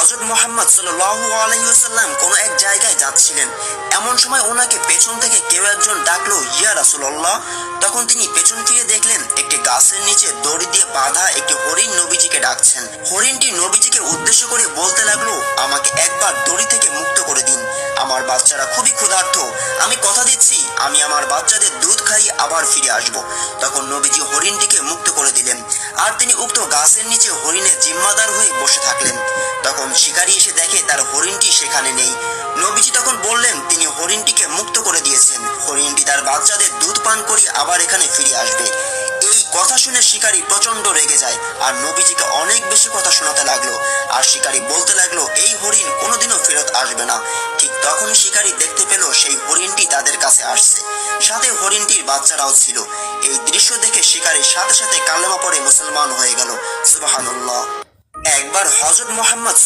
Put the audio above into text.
হযরত মুহাম্মদ সাল্লাল্লাহু আলাইহি ওয়াসাল্লাম কোন এক জায়গায় যাচ্ছিলেন। এমন সময় ওনাকে পেছন থেকে কেউ একজন ডাকলো, ইয়া রাসূলুল্লাহ। তখন তিনি পেছন ফিরে দেখলেন একটি গাছের নিচে দড়ি দিয়ে বাঁধা একটি হরিণ নবীজিকে ডাকছেন। হরিণটি নবীজিকে উদ্দেশ্য করে বলতে লাগলো, আমাকে একবার দড়ি থেকে মুক্ত করে দিন, আমার বাচ্চারা খুবই ক্ষুধার্ত, আমি কথা দিচ্ছি আমি আমার বাচ্চাদের দুধ খাইয়ে আবার ফিরে আসব। তখন নবীজি হরিণটিকে মুক্ত করে দিলেন, আর তিনি উক্ত গাছের নিচে হরিণের জিম্মাদার হয়ে বসে থাকলেন। তখন শিকারী এসে দেখে তার হরিণটি সেখানে নেই। নবীজি তখন বললেন তিনি হরিণটিকে মুক্ত করে দিয়েছেন, হরিণটি তার বাচ্চাদের দুধ পান করিয়ে আবার এখানে ফিরে আসবে। এই কথা শুনে শিকারী প্রচন্ড রেগে যায় আর নবীজিকে অনেক বেশি কথা শোনাতে লাগলো। আর শিকারী বলতে লাগলো, এই হরিণ কোনোদিনও ফেরত আসবে না। ঠিক তখন শিকারী দেখতে পেল সেই হরিণটি তাদের কাছে আসছে, সাথে হরিণটির বাচ্চারাও ছিল। এই দৃশ্য দেখে শিকারীর সাথে সাথে কালেমা পড়ে মুসলমান হয়ে গেল। সুবহানাল্লাহ। একবার হযরত মুহাম্মদ